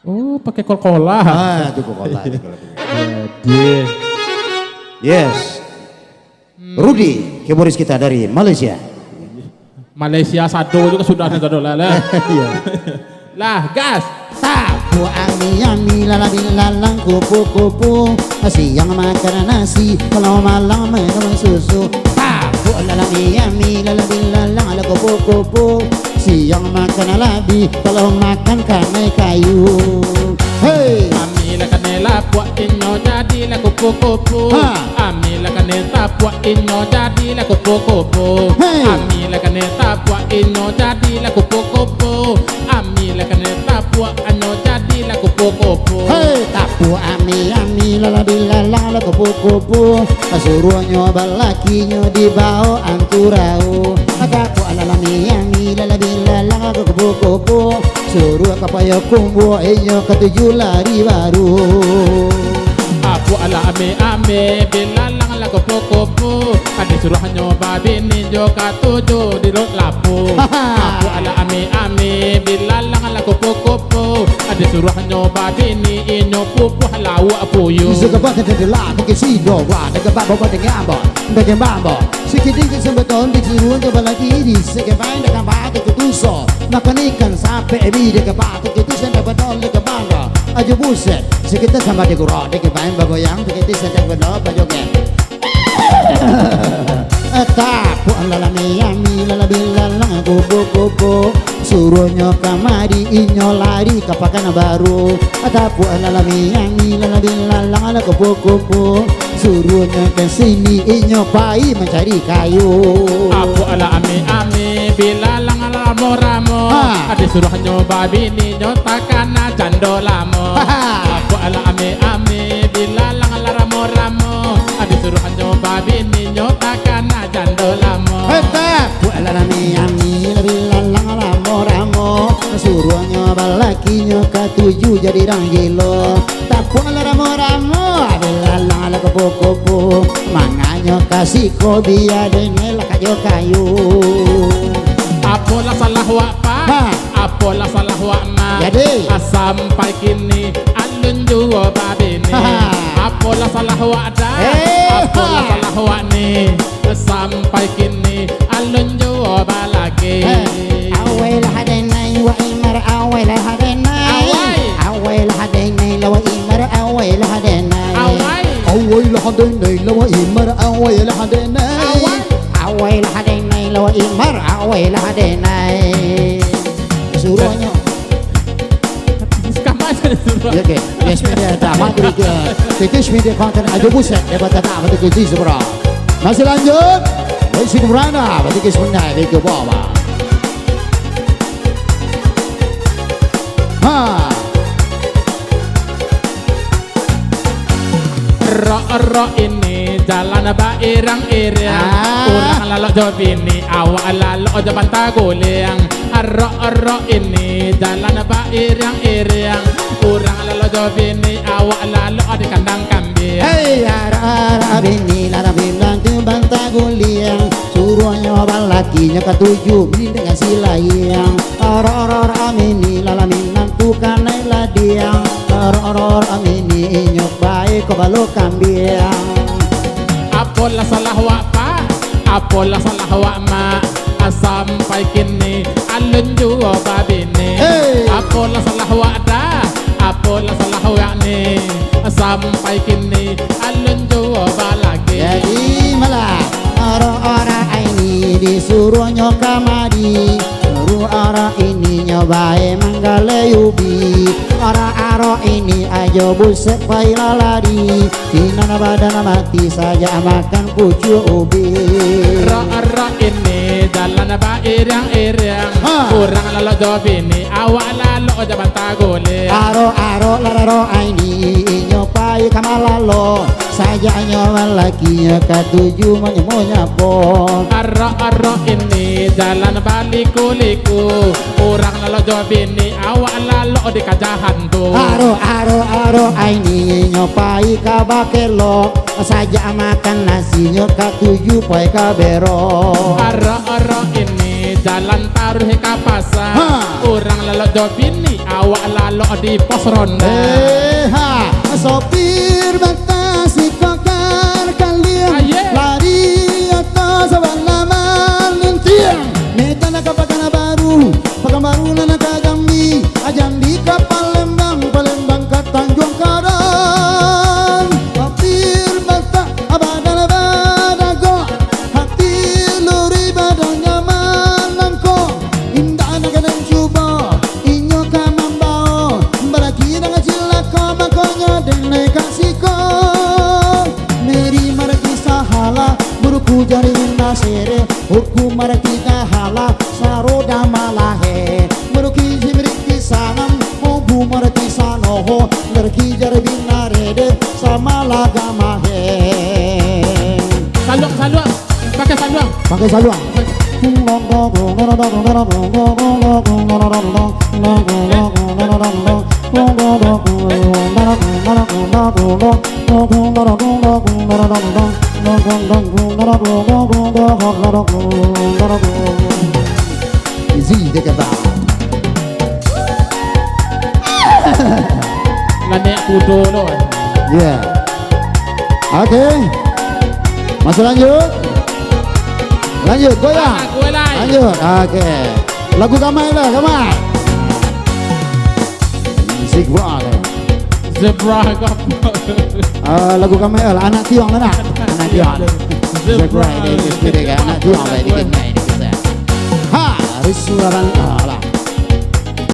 Oh, pakai Coca-Cola. Ah, itu Coca-Cola. Jadi, Yes. Rudi, keyboardis kita dari Malaysia. Malaysia satu juga sudah ada dolar lah. Iya. Lah, gas. Tapu ami lalabi lalang kupu-kupu, siang makan nasi, kalau malam minum susu. Tapu lalabi lalabi lalang ala kupu-kupu, siang makan labi, kalau makan kanai kayu. Hey, Amila kanela puak inyo jadi lah kupu-kupu. Ha. Amila kaneta puak inyo jadi lah kupu-kupu. Hey. Amila kaneta puak inyo jadi lah kupu-kupu. Amila kaneta puak inyo jadi lah kupu-kupu. hey, tapu ami lalabi lalang ala kupu-kupu, suruhnya balakinya di bawah anturau. Tapu alalami lalabi lalang ala kupu-kupu, suruh kapaya kumbu inyo ketujuh lari baru. Apu ala ame bilalang la kupu-kupu. Adi suruh nyoba bini joka tujuh di rot lapu. Apu ala ame bilalang la kupu-kupu. Adi suruh nyoba bini inyo pupu halau apuyu. Segabak de la ke sido wa de gabak bawa de ngamba de ngamba sikidi ke sembeton di ciruan ke balaki di segabain de gamba ke tuso makan ikan sampai ebi de gabak ke tuso de badol de gabanga aja buset sekitar sama de gura de gabain bagoyang de kita sedang badol bajogen. Tapu lalami lalabi lalang kupu-kupu, suruhnya kamari inyo lari kapakan baru. Tapu lalami lalabi lalang ala kupu-kupu, suruhnya ke sini inyo pai mencari kayu. Apu ala ame bilalang ala ramo-ramo. Ha. Adi suruh nyoba bini nyotakan jando lamo. Apu ala ame bilalang ala ramo-ramo. Adi suruh nyoba bini nyotakan jando lamo. Tapu lalami lalabi lalang ala ramo-ramo, suruhnya balakinya ketujuh jadi ranggilo. Tapu ramo-ramo bilalang ala kupu-kupu, manganya kasih kobi ada nela kayu. Apola salah wak pa, Ha. apola salah wak ma. Jadi? Sampai kini alun jua babini. Ha. Apola salah wak da, apola Ha. salah wak ni. Sampai kini alun jua balaki. Awal hadenai wa imar awal hadenai. Awal hadenai la wa imar awal hadenai. Awal. Awal hadenai la wa imar awal hadenai. Awal. Awal hadenai la wa imar awal hadenai. Suruhnya. Sekarang aja disuruh. Ya ke, yes media tak mandiri ke. Titis media konten aja buset debat tak betul ke di seberang. Masih lanjut. Masih berana, berarti ke sebenarnya di ke bawah. Ha. Ro ini jalan ba irang-irang. Urang lalok jawab ini awak lalok jaban taguliang. Ro ini jalan ba irang-irang. Urang lalok jawab ini awak lalok di kandang kambing. Hey, ara bini lara bilang timbang taguliang, suruhnya balakinya ketujuh bini dengan silayang. Ara amini lala minang tukang naik ladiang. Ara amini nyok baik kau balok kambiang. Apola salah wak pa, apola salah wak ma. Sampai kini alun jua babini. Hey. Apola salah wak da, apola salah wak ni. Sampai kini alun jua balaki. Jadi malah orang-orang ini disuruhnya kamari, suruh orang ini nyobain manggale ubi. Orang-orang ini aja buset payah lari, tina badan mati saja makan pucuk ubi. Ro ini jalan ba irang-irang. Ha. Kurang lalu jawab ini awak lalu jaban tagole. Aro laro ini nyopai kamalalo, saja nyoba lakinya ketujuh menyemunya pon. Ro ini jalan baliku-liku. Kurang lalu jawab ini awak lalu di kajahan tu. Aro ini nyopai kabakelo, saja makan nasinya ketujuh pai kabero. Ro ini jalan taruh ke pasar. Ha. Orang lalok do bini, awak lalok di pos ronda. Ha, sopir batasi kokar kalian Aye. lari atas balaman lentiang. Meta nak pakai baru na nakajambi, ajambi ke Palembang, Palembang ke Tanjung Karang. Sopir bata abadan badago, hati luri badan nyaman ko. Indah nak dan cuba, inyo kamambao, baraki na cilaka makonya denai kasiko. Meri maraki sahala, buruku jari minda sere, urku maraki kahala, saroda malahe. Muruki jimriki sanam, mobu maraki sanoho, lerki jari binarede, sama lagamahe. Saluang, saluang, pakai saluang. Pakai saluang. Easy deka ba. Lanek kudo lo. Yeah. Oke. Masuk lanjut. Lanjut goyang. Gue lain. Lanjut. Oke. Lagu Gamai lah, Gamai. Musik rock. Zebra kau. Lagu Gamai lah, anak tiong lah nak. Anak tiong. Zebra ini anak tiong lah ini. Ha, risuaran.